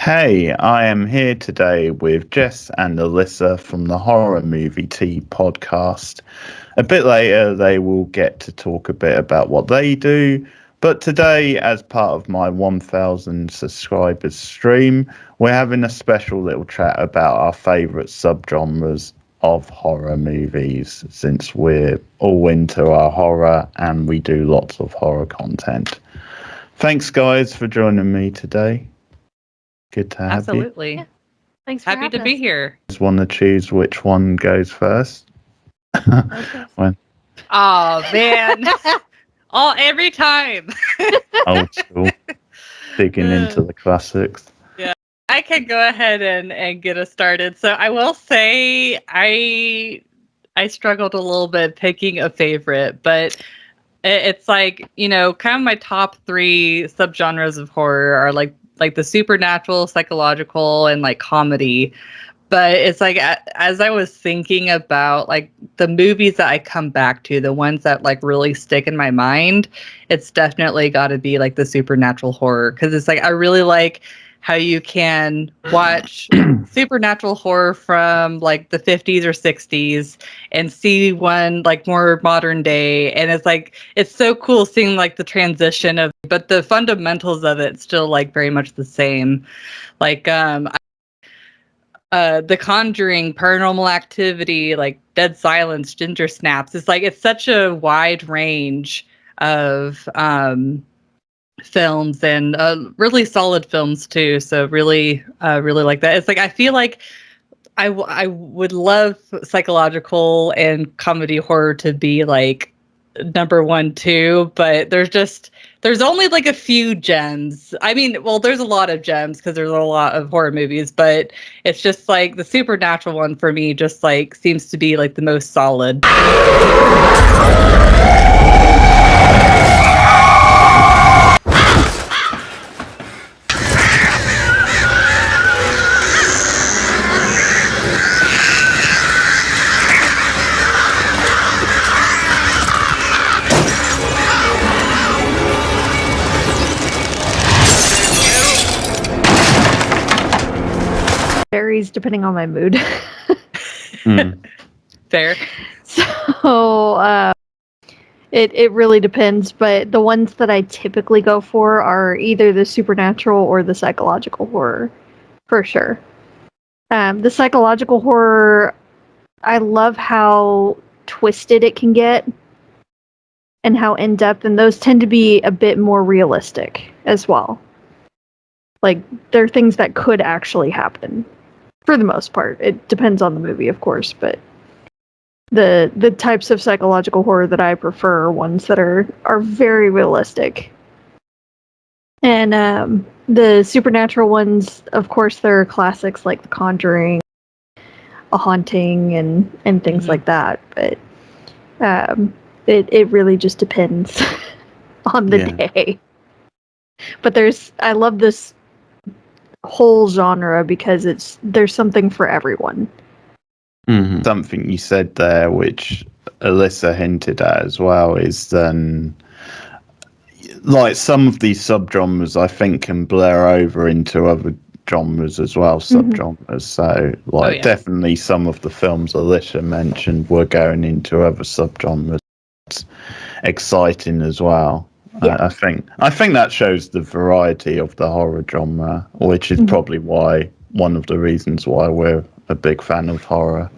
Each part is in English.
Hey, I am here today with Jess and Alyssa from the Horror Movie Tea podcast. A bit later, they will get to talk a bit about what they do. But today, as part of my 1,000 subscribers stream, we're having a special little chat about our favourite subgenres of horror movies, since we're all into our horror and we do lots of horror content. Thanks, guys, for joining me today. Good to have you. Absolutely. Yeah. Thanks for Happy to be here. Just want to choose which one goes first. When? Oh man. Every time. Old school. Digging into the classics. Yeah. I can go ahead and get us started. So I will say I struggled a little bit picking a favorite, but it's like, kind of my top 3 subgenres of horror are like the supernatural, psychological, and like comedy. But it's like, as I was thinking about like the movies that I come back to, the ones that like really stick in my mind, it's definitely got to be like the supernatural horror. Because it's like, I really like how you can watch supernatural horror from like the 50s or 60s and see one like more modern day. And it's like, it's so cool seeing like the transition of, but the fundamentals of it still like very much the same. Like, The Conjuring, Paranormal Activity, like Dead Silence, Ginger Snaps. It's like, it's such a wide range of, films and really solid films too. So really like that. It's like, I feel like I would love psychological and comedy horror to be like number 1, 2, but there's only like a few gems. I mean, well, there's a lot of gems because there's a lot of horror movies, but it's just like the supernatural one for me just like seems to be like the most solid. Varies depending on my mood. Fair. So it really depends, but the ones that I typically go for are either the supernatural or the psychological horror, for sure. The psychological horror, I love how twisted it can get and how in-depth, and those tend to be a bit more realistic as well. Like, there are things that could actually happen. For the most part. It depends on the movie, of course, but the types of psychological horror that I prefer are ones that are very realistic. And the supernatural ones, of course, there are classics like The Conjuring, A Haunting, and things like that. But it really just depends on the day. But I love this whole genre because there's something for everyone. Mm-hmm. Something you said there, which Alyssa hinted at as well, is like some of these subgenres I think can blur over into other genres as well, subgenres. So definitely some of the films Alyssa mentioned were going into other subgenres. It's exciting as well. Yeah. I think that shows the variety of the horror genre, which is probably one of the reasons why we're a big fan of horror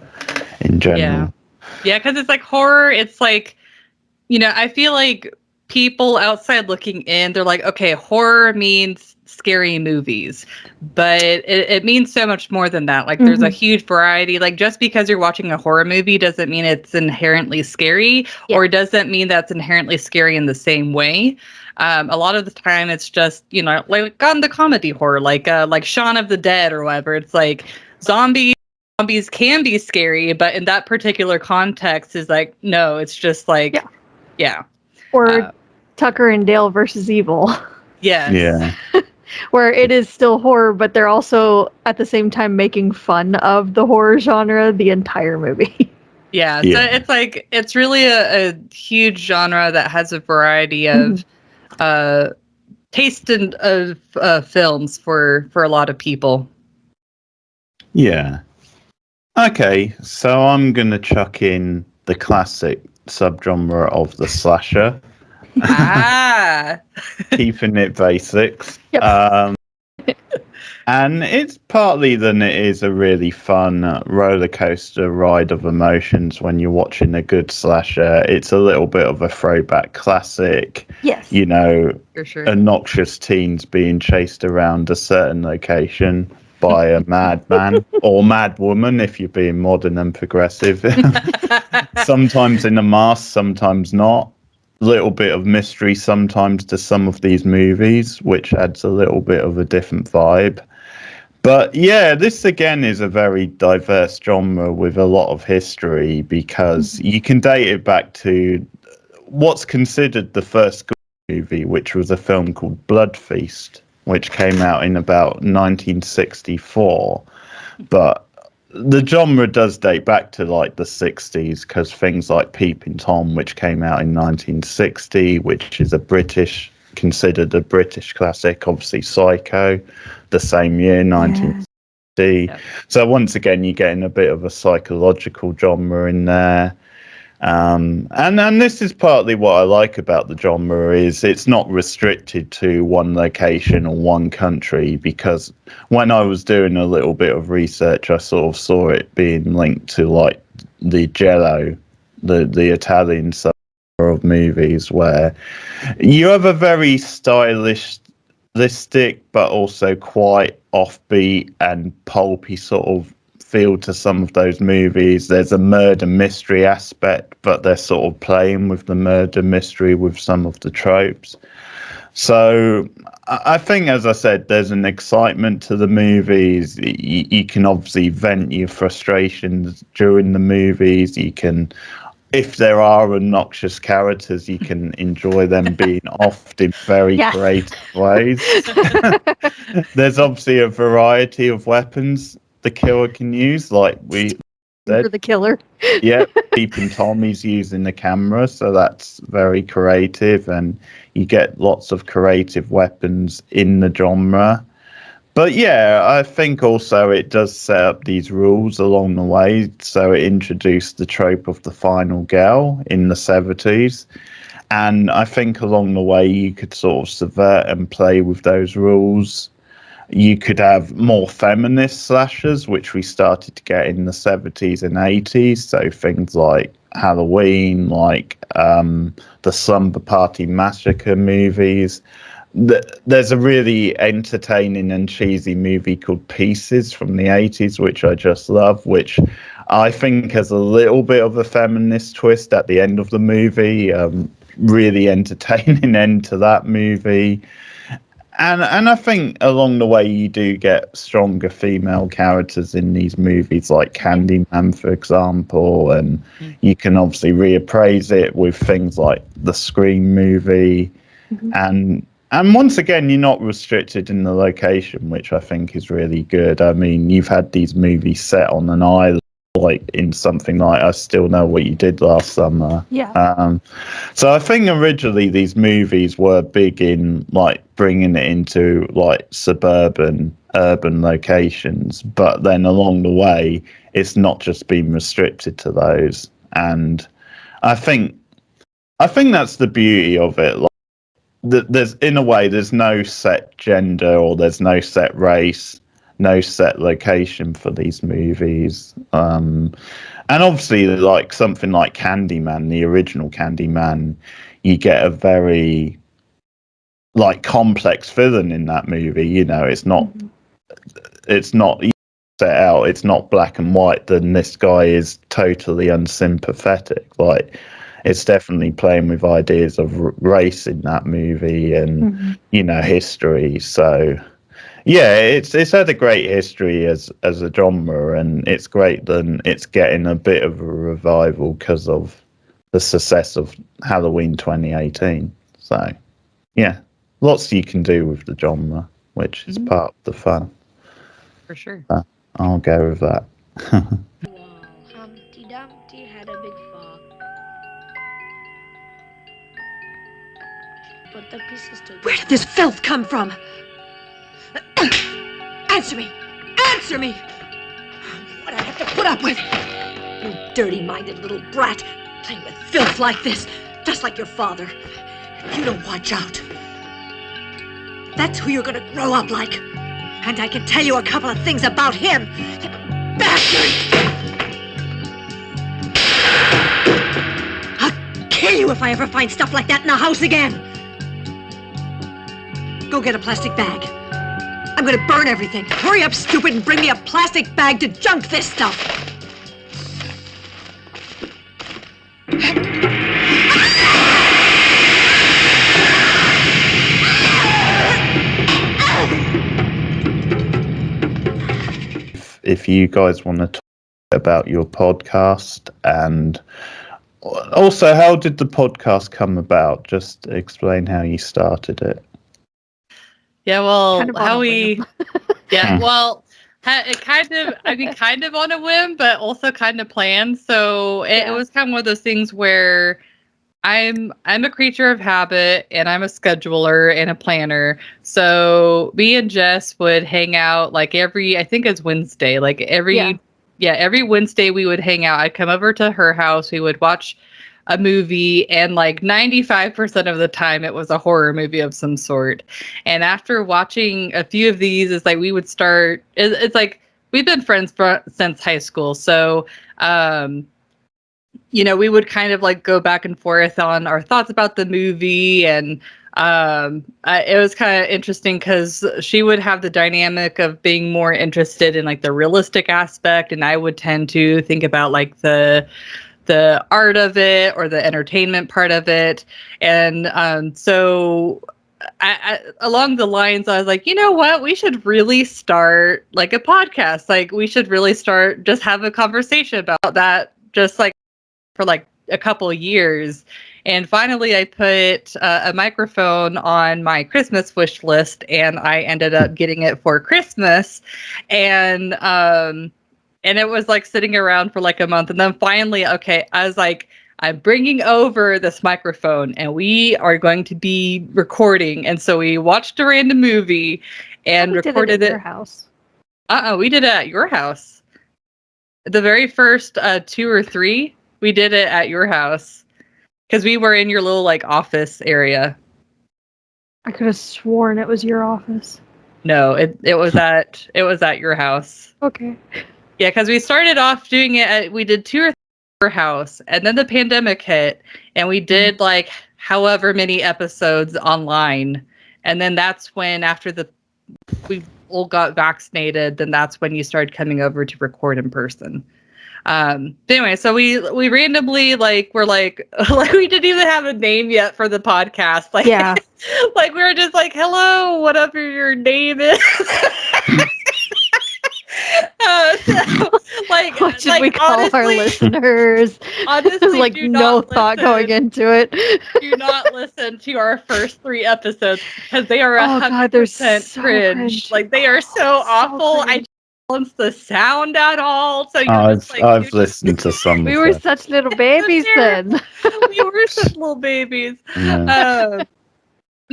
in general. Yeah, because it's like horror, it's like, I feel like people outside looking in, they're like, okay, horror means scary movies, but it means so much more than that. Like, there's a huge variety. Like, just because you're watching a horror movie doesn't mean it's inherently scary, or doesn't mean that's inherently scary in the same way. A lot of the time it's just, like on the comedy horror, like Shaun of the Dead or whatever. It's like zombies can be scary, but in that particular context is like, no, it's just like, Or Tucker and Dale versus Evil. Yes. Yeah. Where it is still horror, but they're also at the same time making fun of the horror genre the entire movie. Yeah, so it's like, it's really a huge genre that has a variety of taste of films for a lot of people. Yeah. Okay, so I'm gonna chuck in the classic subgenre of the slasher, Ah, keeping it basics. Yep. And it's partly that it is a really fun roller coaster ride of emotions when you're watching a good slasher. It's a little bit of a throwback classic. Yes. You know, for sure. obnoxious teens being chased around a certain location by a madman or madwoman if you're being modern and progressive. Sometimes in a mask, sometimes not. Little bit of mystery sometimes to some of these movies, which adds a little bit of a different vibe. But yeah, this again is a very diverse genre with a lot of history because you can date it back to what's considered the first good movie, which was a film called Blood Feast, which came out in about 1964. But the genre does date back to like the 60s because things like Peeping Tom, which came out in 1960, which is considered a British classic, obviously Psycho, the same year, 1960. Yep. So once again, you're getting a bit of a psychological genre in there. And this is partly what I like about the genre is it's not restricted to one location or one country, because when I was doing a little bit of research, I sort of saw it being linked to like the Jello, the Italian side of movies, where you have a very stylistic but also quite offbeat and pulpy sort of feel to some of those movies. There's a murder mystery aspect, but they're sort of playing with the murder mystery with some of the tropes. So I think, as I said, there's an excitement to the movies. You can obviously vent your frustrations during the movies. You can, if there are obnoxious characters, you can enjoy them being offed in very Yes. creative ways. There's obviously a variety of weapons the killer can use, like we For said. the killer. Yeah, Peeping Tommy's using the camera, so that's very creative, and you get lots of creative weapons in the genre. But yeah, I think also it does set up these rules along the way. So it introduced the trope of the final girl in the 70s. And I think along the way you could sort of subvert and play with those rules. You could have more feminist slashers, which we started to get in the 70s and 80s. So things like Halloween, like the Slumber Party Massacre movies. There's a really entertaining and cheesy movie called Pieces from the 80s, which I just love, which I think has a little bit of a feminist twist at the end of the movie. Really entertaining end to that movie. And I think along the way you do get stronger female characters in these movies, like Candyman, for example, and you can obviously reappraise it with things like the Scream movie, and once again you're not restricted in the location, which I think is really good. I mean, you've had these movies set on an island, like in something like I Still Know What You Did Last Summer. Yeah. So I think originally these movies were big in like bringing it into like suburban, urban locations, but then along the way, it's not just been restricted to those. And I think that's the beauty of it. Like, there's in a way there's no set gender or there's no set race, no set location for these movies. And obviously, like something like Candyman, the original Candyman, you get a very like complex villain in that movie. You know, it's not set out. It's not black and white. Then this guy is totally unsympathetic. Like, it's definitely playing with ideas of race in that movie and you know, history. So yeah, it's had a great history as a genre, and it's great that it's getting a bit of a revival because of the success of Halloween 2018. So yeah, lots you can do with the genre, which is part of the fun. For sure. I'll go with that. Wow, Humpty Dumpty had a big fall. put the pieces together. Where did this filth come from? Answer me! Answer me! What do I have to put up with? You dirty-minded little brat, playing with filth like this, just like your father. If you don't watch out, that's who you're gonna grow up like. And I can tell you a couple of things about him. Bastard! I'll kill you if I ever find stuff like that in the house again. Go get a plastic bag. I'm gonna burn everything. Hurry up, stupid, and bring me a plastic bag to junk this stuff. If you guys want to talk about your podcast, and also how did the podcast come about? Just explain how you started it. Yeah, well, Kind of on how a we, whim. yeah, well, it kind of on a whim, but also kind of planned. So it was kind of one of those things where I'm a creature of habit, and I'm a scheduler and a planner. So me and Jess would hang out like I think it's Wednesday, like every Wednesday we would hang out. I'd come over to her house. We would watch a movie, and like 95% of the time it was a horror movie of some sort. And after watching a few of these, it's like we would start, it's like we've been friends since high school. So, we would kind of like go back and forth on our thoughts about the movie. And it was kind of interesting because she would have the dynamic of being more interested in like the realistic aspect, and I would tend to think about like the art of it or the entertainment part of it. And so I along the lines, I was like, you know what, we should really start like a podcast. Like we should really start, just have a conversation about that, just like for like a couple of years. And finally I put a microphone on my Christmas wish list, and I ended up getting it for Christmas. And it was like sitting around for like a month. And then finally, okay, I was like, I'm bringing over this microphone and we are going to be recording. And so we watched a random movie and recorded it. At your house. We did it at your house. The very first 2 or 3, we did it at your house because we were in your little like office area. I could have sworn it was your office. No, it was at your house. Okay. Yeah, because we started off doing it we did 2 or 3 at your house, and then the pandemic hit, and we did like however many episodes online. And then that's when, after we all got vaccinated, then that's when you started coming over to record in person. But anyway, so we randomly we're like we didn't even have a name yet for the podcast. Like, yeah. Like we were just like, hello, whatever your name is. What should we call honestly, our listeners? Honestly, like no thought going into it. Do not listen to our first 3 episodes because they are 100% so cringe. Like they are so awful. I don't balance the sound at all. So I've listened to some. We were such little babies then. We were such little babies. Yeah.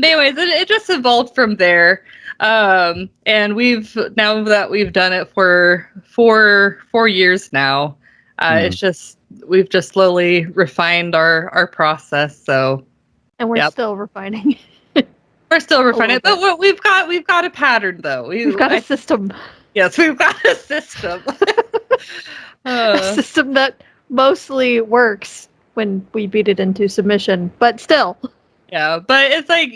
Anyways, it just evolved from there. And now that we've done it for 4 years now, it's just, we've just slowly refined our process. So, and we're still refining. We're still refining it, but we've got a pattern though. We've got a system. Yes, we've got a system. A system that mostly works when we beat it into submission, but still. Yeah, but it's like,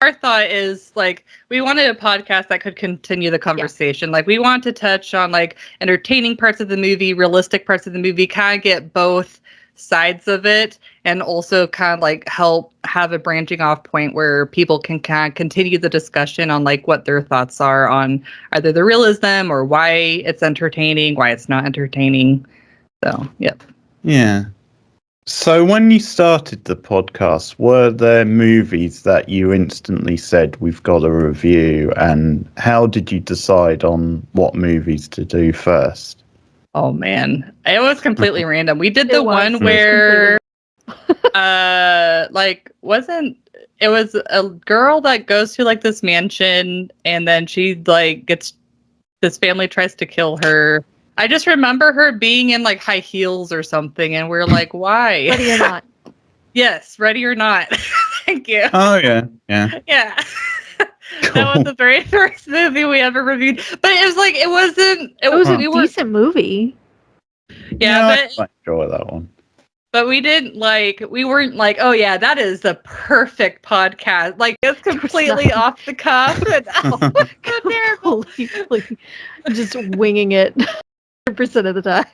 our thought is like we wanted a podcast that could continue the conversation. Yeah. Like we want to touch on like entertaining parts of the movie, realistic parts of the movie, kind of get both sides of it, and also kind of like help have a branching off point where people can kind of continue the discussion on like what their thoughts are on either the realism or why it's entertaining, why it's not entertaining. So, yep. Yeah. So when you started the podcast, were there movies that you instantly said, we've got a review? And how did you decide on what movies to do first? Oh, man. It was completely random. We did the one where... Like wasn't it was a girl that goes to like this mansion and then she like gets this family tries to kill her. I just remember her being in like high heels or something and we're like, why? Ready or not. Yes, Ready or Not. Thank you. Oh yeah, yeah. Yeah. That was the very first movie we ever reviewed. But it was like it It was a we were decent movie. yeah, I but quite enjoy that one. But we weren't like, oh yeah, that is the perfect podcast. Like it's completely off the cuff. And, oh, so terrible. Completely just winging it 100% of the time.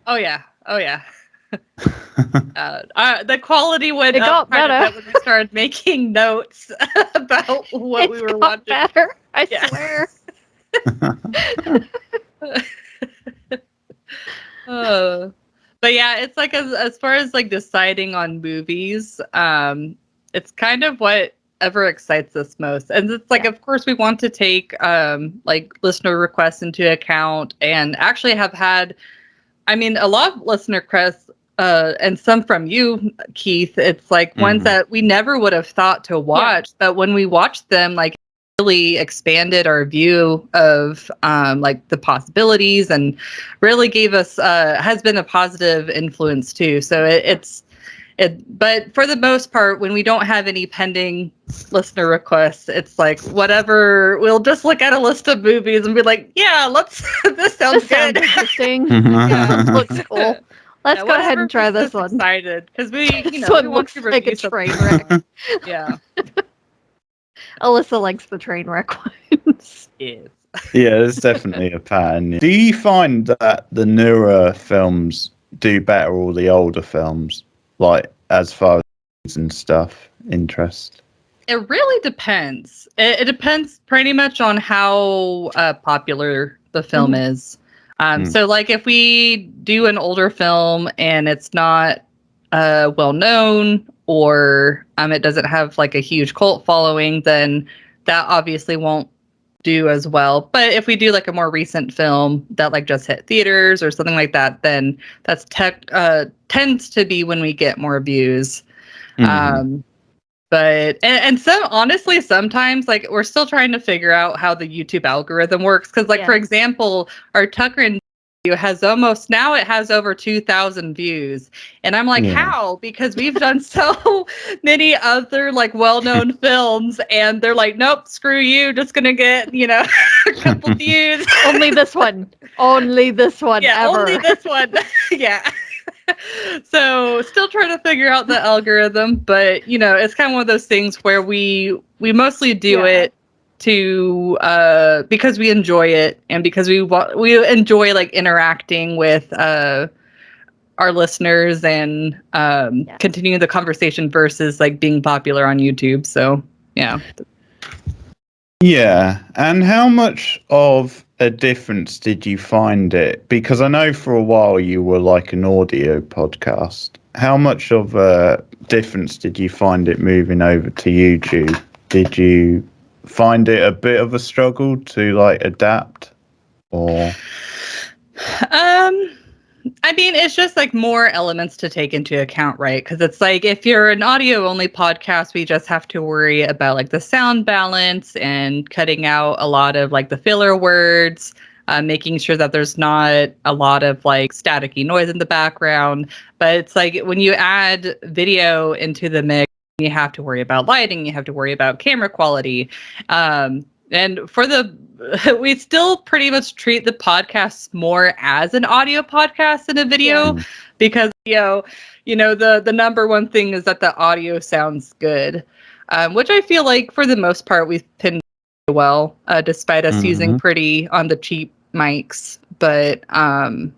Oh yeah. The quality went It up got better. when we started making notes about what we were watching. Better, I Yeah. swear. But yeah, it's like as far as like deciding on movies, it's kind of whatever excites us most. And it's like, of course, we want to take like listener requests into account and actually have had, I mean, a lot of listener requests and some from you, Keith. It's like ones that we never would have thought to watch, but when we watched them, like really expanded our view of like the possibilities and really gave us has been a positive influence too. So but for the most part, when we don't have any pending listener requests, it's like whatever, we'll just look at a list of movies and be like, yeah, this sounds good. Interesting. Yeah. Looks cool. Let's go ahead and try this one. Excited because we This one we want looks to like a review train something. wreck. Yeah. Alyssa likes the train wreck ones. Yes. Yeah, there's definitely a pattern. Do you find that the newer films do better or the older films, like as far as and stuff, interest? It really depends. It depends pretty much on how popular the film is. So, like, if we do an older film and it's not well known or it doesn't have like a huge cult following, then that obviously won't do as well. But if we do like a more recent film that like just hit theaters or something like that, then that's tends to be when we get more views. But so honestly, sometimes like we're still trying to figure out how the YouTube algorithm works. Cause like, for example, our Tucker and video has over 2,000 views. And I'm like, how? Because we've done so many other like well-known films and they're like, nope, screw you. Just going to get, a couple views. Only this one. Only this one ever. Only this one. Yeah. So still trying to figure out the algorithm, but it's kind of one of those things where we mostly do it to because we enjoy it and because we enjoy like interacting with our listeners and continuing the conversation versus like being popular on YouTube. So yeah. Yeah, and how much of a difference did you find it? Because I know for a while you were like an audio podcast. How much of a difference did you find it moving over to YouTube? Did you find it a bit of a struggle to like adapt or? I mean, it's just like more elements to take into account, right? Because it's like if you're an audio only podcast, we just have to worry about like the sound balance and cutting out a lot of like the filler words, making sure that there's not a lot of like staticky noise in the background. But it's like when you add video into the mix, you have to worry about lighting, you have to worry about camera quality. And we still pretty much treat the podcasts more as an audio podcast than a video because, the number one thing is that the audio sounds good, which I feel like for the most part we've pinned well, despite us using pretty on the cheap mics. But I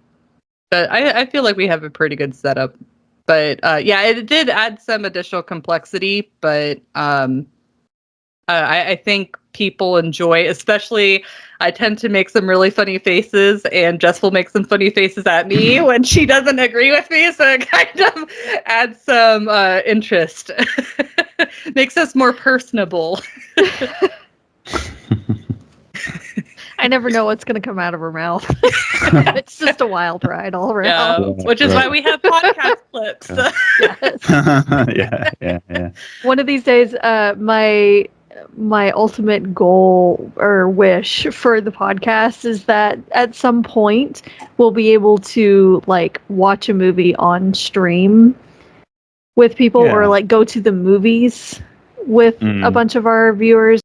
feel like we have a pretty good setup. But it did add some additional complexity, but I think people enjoy, especially I tend to make some really funny faces and Jess will make some funny faces at me when she doesn't agree with me. So it kind of adds some interest, makes us more personable. I never know what's going to come out of her mouth. It's just a wild ride all Yeah, around. which is why we have podcast clips. Yes. Yeah. One of these days, my ultimate goal or wish for the podcast is that at some point we'll be able to like watch a movie on stream with people or like go to the movies with a bunch of our viewers,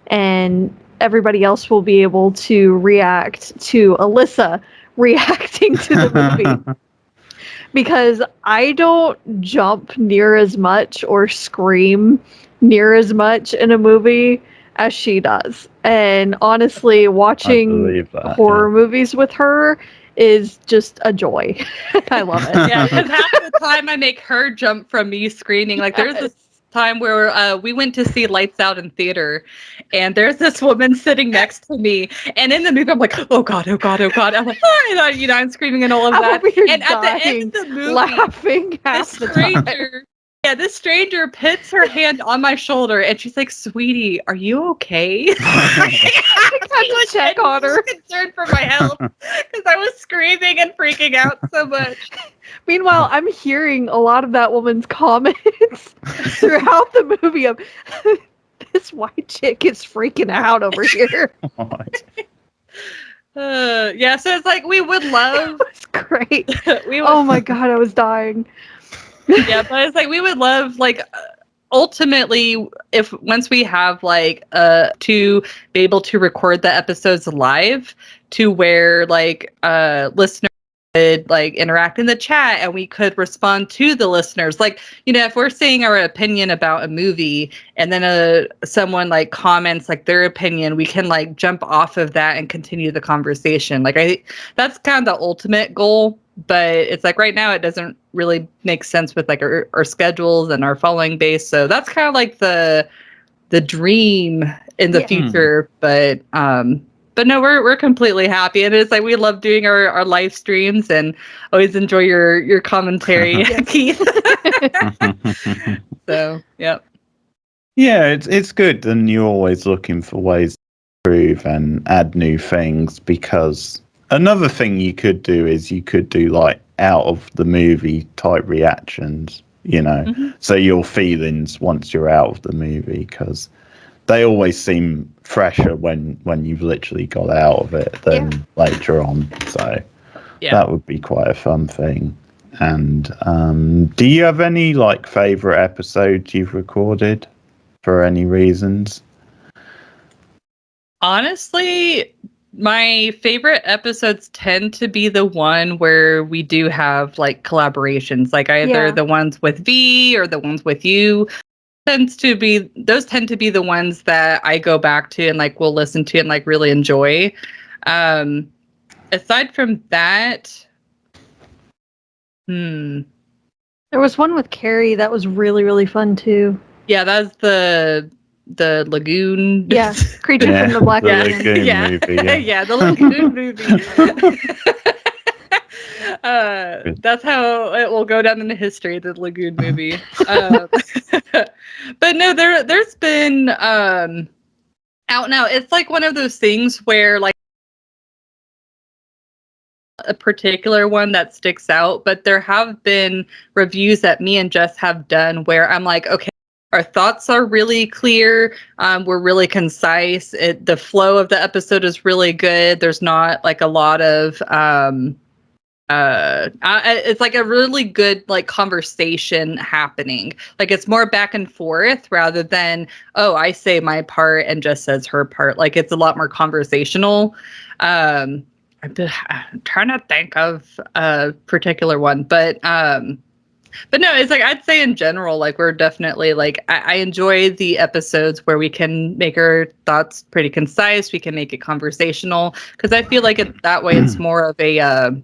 and everybody else will be able to react to Alyssa reacting to the movie. Because I don't jump near as much or scream near as much in a movie as she does. And honestly, watching horror movies with her is just a joy. I love it. Yeah, because half the time I make her jump from me screaming. Like there's this time where we went to see Lights Out in theater, and there's this woman sitting next to me, and in the movie I'm like, oh god, I'm like, I'm screaming and all of that. And at the end of the movie, laughing half the time. Yeah, this stranger puts her hand on my shoulder and she's like, "Sweetie, are you okay?" I was check on her. Concerned for my health because I was screaming and freaking out so much. Meanwhile, I'm hearing a lot of that woman's comments throughout the movie of this white chick is freaking out over here. Yeah, so it's like we would love. It's great. Oh my god, I was dying. Yeah, but it's like we would love ultimately if once we have to be able to record the episodes live to where listeners could interact in the chat and we could respond to the listeners. If we're saying our opinion about a movie and then someone comments their opinion, we can jump off of that and continue the conversation. That's kind of the ultimate goal. But it's right now it doesn't really make sense with our schedules and our following base. So that's kind of the dream in the future. But no, we're completely happy. And it's we love doing our live streams and always enjoy your commentary, Keith. So yep. Yeah, it's good, and you're always looking for ways to improve and add new things, because another thing you could do is you could do out of the movie type reactions, so your feelings once you're out of the movie, because they always seem fresher when you've literally got out of it than later on. So that would be quite a fun thing. And do you have any favorite episodes you've recorded for any reasons? Honestly, my favorite episodes tend to be the one where we do have collaborations, either the ones with V or the ones with you. Those tend to be the ones that I go back to and will listen to and really enjoy. Aside from that, there was one with Carrie that was really, really fun too. Yeah, that's the lagoon. Yeah, creature from the Black Lagoon. Movie, yeah, the lagoon movie. That's how it will go down in the history, the lagoon movie. But no, there's been out now. It's one of those things where a particular one that sticks out, but there have been reviews that me and Jess have done where I'm okay, our thoughts are really clear. We're really concise. The flow of the episode is really good. There's not a lot of it's a really good conversation happening. It's more back and forth rather than I say my part and Jess says her part. It's a lot more conversational. I'm trying to think of a particular one, but no, it's I'd say in general, we're definitely I enjoy the episodes where we can make our thoughts pretty concise. We can make it conversational because I feel that way it's more of a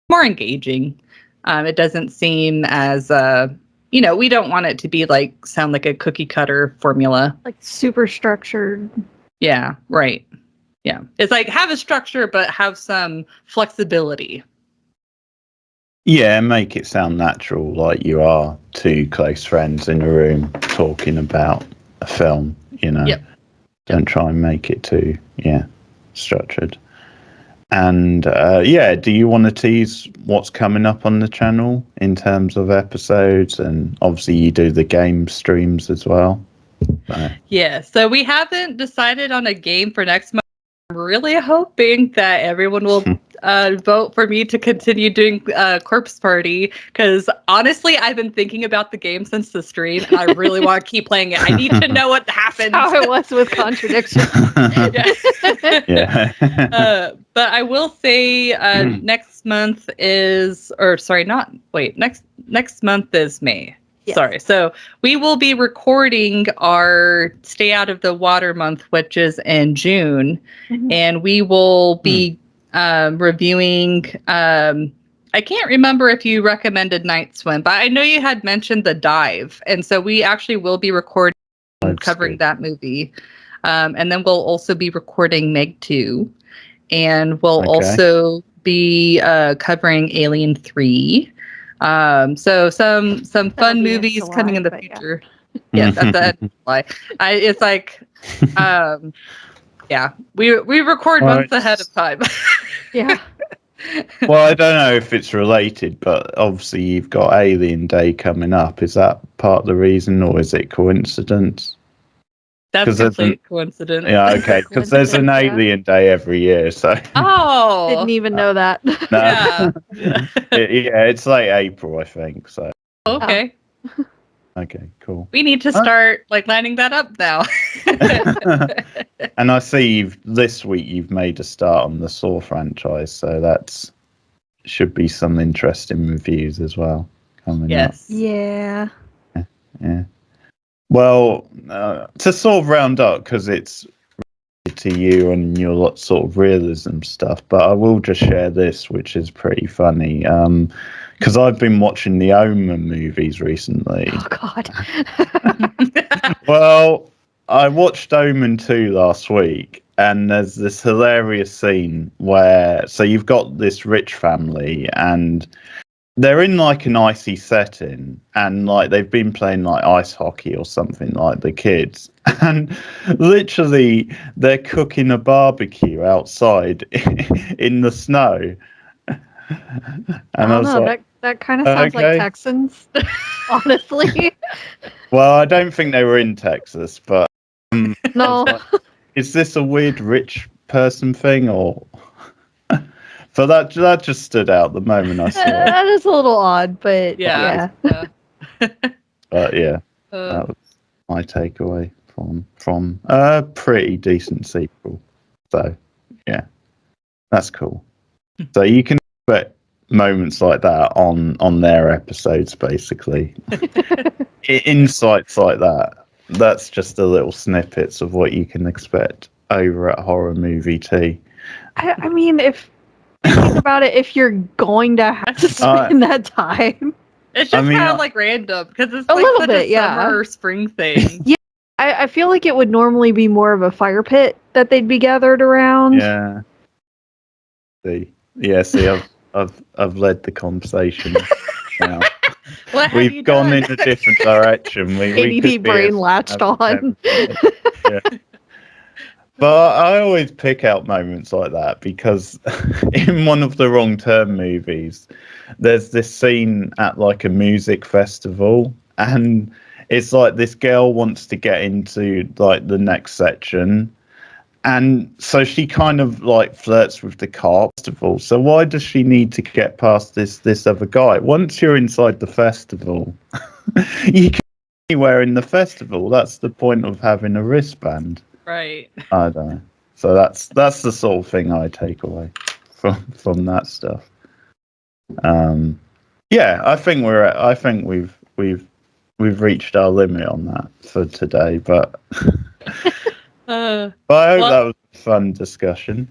more engaging. It doesn't seem as we don't want it to be sound like a cookie cutter formula, super structured. Yeah, right. Yeah, it's have a structure but have some flexibility. Yeah, make it sound natural, you are two close friends in a room talking about a film, Yep. Don't try and make it too, structured. And do you want to tease what's coming up on the channel in terms of episodes? And obviously you do the game streams as well. Yeah, so we haven't decided on a game for next month. I'm really hoping that everyone will vote for me to continue doing Corpse Party, because honestly, I've been thinking about the game since the stream, and I really want to keep playing it. I need to know what happens. How it was with Contradiction. But I will say next month is, next month is May. Yes. Sorry. So we will be recording our Stay Out of the Water month, which is in June. Mm-hmm. And we will be reviewing. I can't remember if you recommended Night Swim, but I know you had mentioned The Dive. And so we actually will be recording covering that movie. And then we'll also be recording Meg 2. And we'll also be covering Alien 3. So some fun movies coming in the future. Yeah, that's lie. It's like, we record months ahead of time. Yeah. Well, I don't know if it's related, but obviously you've got Alien Day coming up. Is that part of the reason, or is it coincidence? That's complete coincidence. Yeah, okay, because there's an Alien Day every year, so. Oh! Didn't even know that. No. Yeah. It's late April, I think, so. Okay. Okay, cool. We need to start lining that up now. And I see this week you've made a start on the Saw franchise, so that's should be some interesting reviews as well coming up. Yeah. Yeah. Well, to sort of round up, because it's to you and your sort of realism stuff, but I will just share this, which is pretty funny, because I've been watching the Omen movies recently. Oh God. Well, I watched Omen 2 last week, and there's this hilarious scene where you've got this rich family, and they're in an icy setting, and they've been playing ice hockey or something, the kids, and literally they're cooking a barbecue outside in the snow. And I was like, that kind of sounds like Texans, honestly. Well, I don't think they were in Texas, but no. Is this a weird rich person thing, or? So that just stood out the moment I saw it. That is a little odd, but yeah. But yeah, that was my takeaway from a pretty decent sequel. So yeah, that's cool. So you can expect moments like that on their episodes, basically. Insights like that. That's just the little snippets of what you can expect over at Horror Movie Tea. I mean, if think about it, if you're going to have to spend that time, it's just kind of random, because it's a little such bit, a summer or spring thing. Yeah, I feel like it would normally be more of a fire pit that they'd be gathered around. Yeah. See, I've led the conversation now. We've gone in a different direction. ADD brain latched on. Yeah. But I always pick out moments like that, because in one of the Wrong Turn movies, there's this scene at a music festival, and it's this girl wants to get into the next section, and so she kind of flirts with the car festival. So why does she need to get past this other guy? Once you're inside the festival, you can be anywhere in the festival. That's the point of having a wristband. Right. I don't know. So that's the sort of thing I take away from that stuff. Yeah, I think we've reached our limit on that for today, but but I hope that was a fun discussion.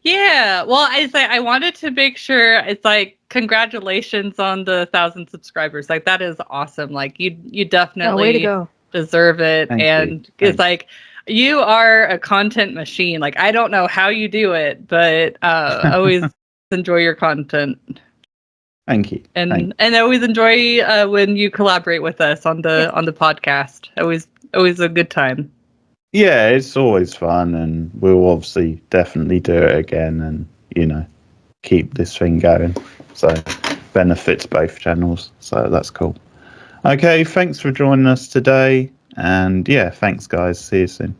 Yeah, well, I wanted to make sure it's congratulations on the 1,000 subscribers. That is awesome. You definitely way to go. Deserve it. Thank and you. It's you are a content machine. I don't know how you do it, but I always enjoy your content. Thank you. And I always enjoy when you collaborate with us on the podcast. Always a good time. Yeah, it's always fun, and we'll obviously definitely do it again, and keep this thing going. So benefits both channels. So that's cool. Okay, thanks for joining us today, and yeah, thanks guys. See you soon.